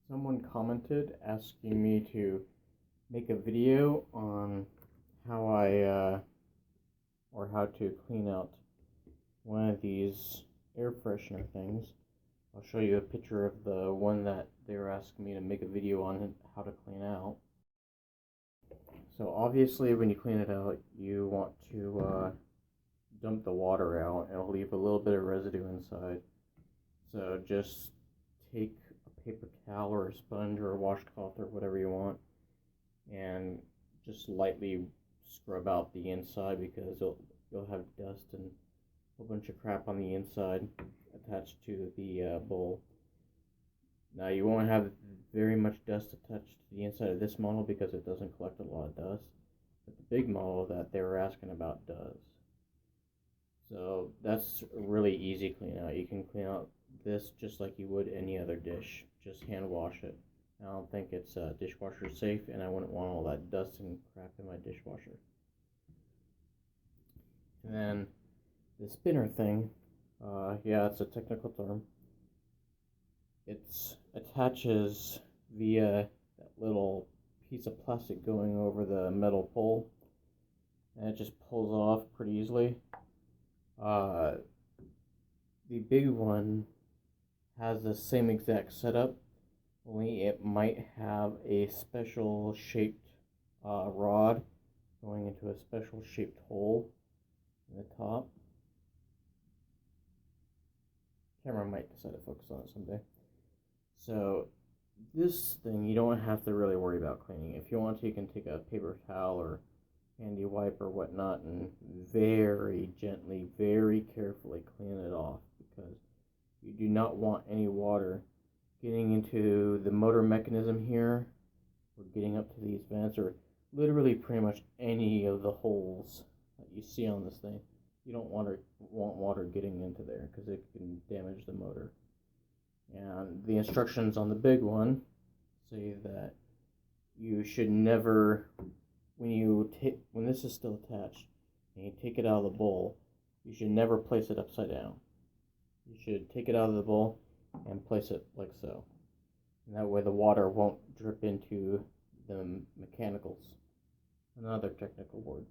Someone commented asking me to make a video on how or how to clean out one of these air freshener things. I'll show you a picture of the one that they were asking me to make a video on how to clean out. So obviously when you clean it out, you want to dump the water out. It'll leave a little bit of residue inside. So just take a paper towel or a sponge or a washcloth or whatever you want and just lightly scrub out the inside, because you'll have dust and a whole bunch of crap on the inside attached to the bowl. Now you won't have very much dust attached to the inside of this model because it doesn't collect a lot of dust, but the big model that they were asking about does. So that's a really easy clean out. You can clean out this just like you would any other dish. Just hand wash it. I don't think it's dishwasher safe, and I wouldn't want all that dust and crap in my dishwasher. And then the spinner thing, yeah, it's a technical term. It attaches via that little piece of plastic going over the metal pole, and it just pulls off pretty easily. The big one has the same exact setup, only it might have a special shaped rod going into a special shaped hole in the top. Camera might decide to focus on it someday. So this thing you don't have to really worry about cleaning. If you want to, you can take a paper towel or handy wipe or whatnot and very gently, very carefully clean it off, because you do not want any water getting into the motor mechanism here, or getting up to these vents, or literally pretty much any of the holes that you see on this thing. You don't want water getting into there because it can damage the motor. And the instructions on the big one say that you should never, when this is still attached and you take it out of the bowl, you should never place it upside down. You should take it out of the bowl and place it like so. And that way the water won't drip into the mechanicals. Another technical word.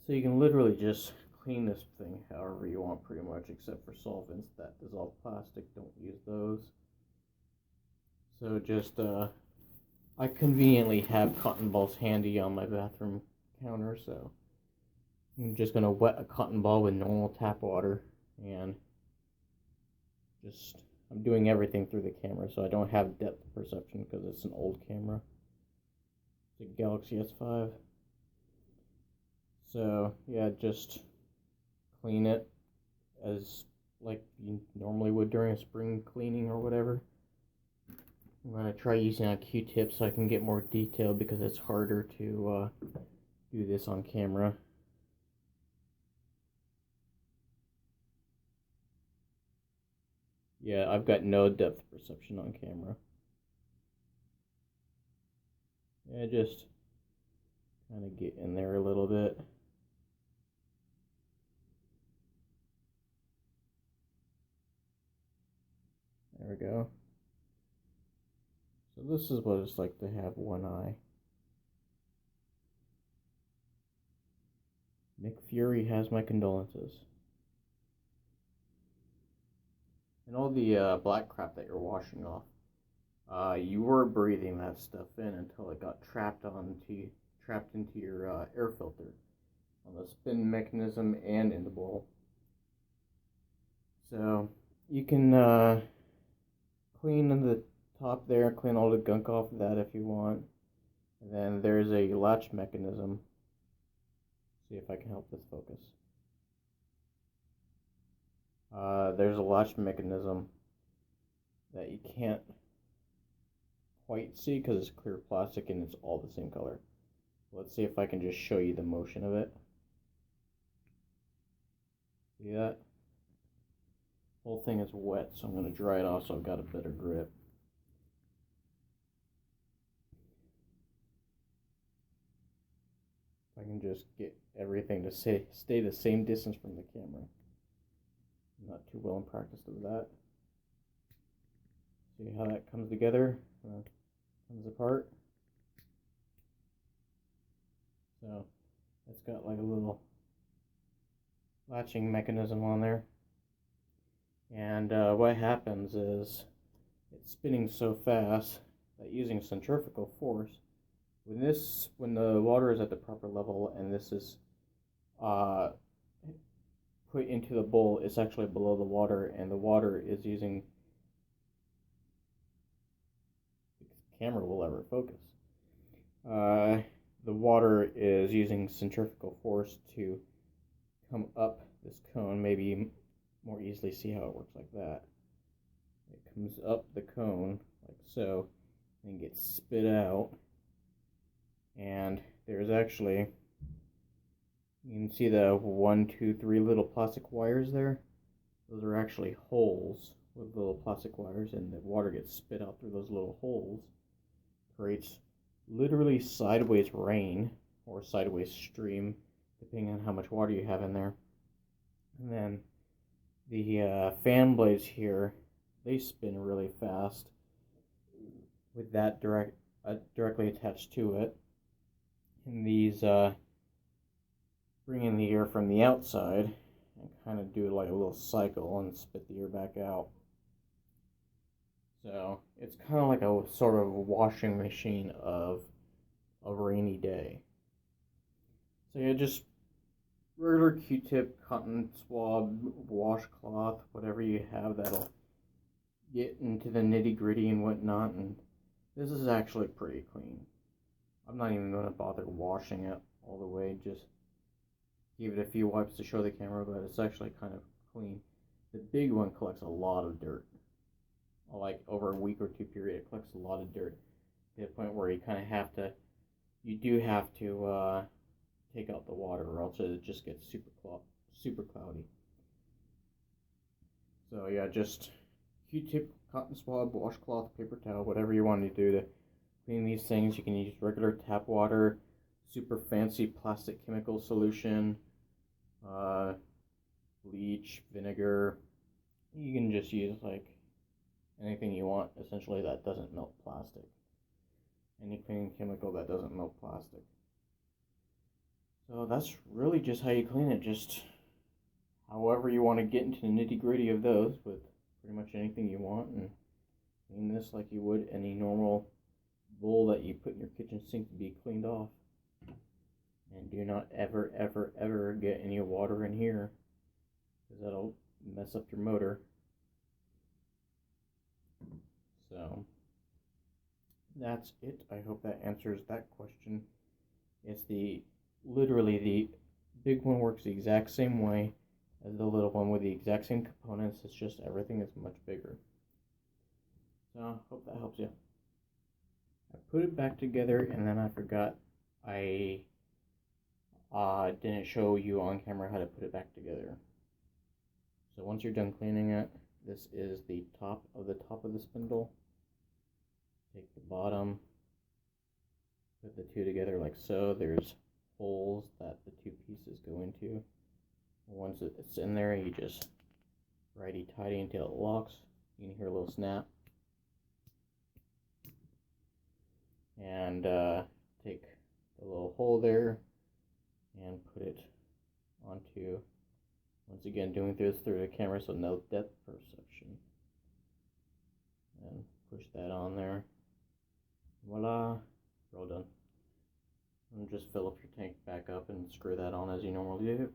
So you can literally just clean this thing however you want, pretty much, except for solvents that dissolve plastic. Don't use those. So just I conveniently have cotton balls handy on my bathroom counter, so I'm just going to wet a cotton ball with normal tap water, and I'm doing everything through the camera, so I don't have depth perception because it's an old camera. It's a Galaxy S5. So yeah, just clean it as like you normally would during a spring cleaning or whatever. I'm going to try using a Q-tip so I can get more detail, because it's harder to do this on camera. Yeah, I've got no depth perception on camera. Yeah, just kind of get in there a little bit. There we go. So this is what it's like to have one eye. Nick Fury has my condolences. And all the black crap that you're washing off, you were breathing that stuff in until it got trapped into your air filter on the spin mechanism and in the bowl. So you can clean the top there, clean all the gunk off of that if you want. And then there's a latch mechanism. See if I can help this focus. There's a latch mechanism that you can't quite see because it's clear plastic and it's all the same color. Let's see if I can just show you the motion of it. See that? The whole thing is wet, so I'm going to dry it off so I've got a better grip. I can just get everything to stay the same distance from the camera. I'm not too well practiced with that. See how that comes together, comes apart. So it's got like a little latching mechanism on there. And what happens is it's spinning so fast that using centrifugal force, when the water is at the proper level and this is put into the bowl, it's actually below the water, and the water is using, if the camera will ever focus, the water is using centrifugal force to come up this cone. Maybe more easily see how it works like that. It comes up the cone like so and gets spit out, and there's actually, you can see the 1, 2, 3 little plastic wires there. Those are actually holes with little plastic wires, and the water gets spit out through those little holes. Creates literally sideways rain or sideways stream, depending on how much water you have in there. And then the fan blades here, they spin really fast with that directly attached to it. And these bring in the air from the outside and kind of do like a little cycle and spit the air back out. So it's kind of like a sort of washing machine of a rainy day. So yeah, just regular Q-tip, cotton swab, washcloth, whatever you have that'll get into the nitty gritty and whatnot. And this is actually pretty clean. I'm not even going to bother washing it all the way, just give it a few wipes to show the camera, but it's actually kind of clean. The big one collects a lot of dirt. Like over a week or two period, it collects a lot of dirt to the point where you kind of have to, take out the water, or else it just gets super cloudy. So yeah, just Q-tip, cotton swab, washcloth, paper towel, whatever you want to do to clean these things. You can use regular tap water, super fancy plastic chemical solution, bleach, vinegar. You can just use like anything you want, essentially, that doesn't melt plastic. Any cleaning chemical that doesn't melt plastic. So that's really just how you clean it. Just however you want to get into the nitty gritty of those with pretty much anything you want, and clean this like you would any normal bowl that you put in your kitchen sink to be cleaned off. And do not ever get any water in here, because that'll mess up your motor. So that's it. I hope that answers that question. It's literally the big one works the exact same way as the little one with the exact same components. It's just everything is much bigger. So hope that helps you. I put it back together, and then I forgot I didn't show you on camera how to put it back together. So once you're done cleaning it, this is the top of the spindle. Take the bottom, put the two together like so. There's holes that the two pieces go into. Once it's in there, you just righty-tighty until it locks. You can hear a little snap. And take the little hole there and put it onto, once again doing this through the camera so no depth perception. And push that on there. Voila, we're all done. And just fill up your tank back up and screw that on as you normally do.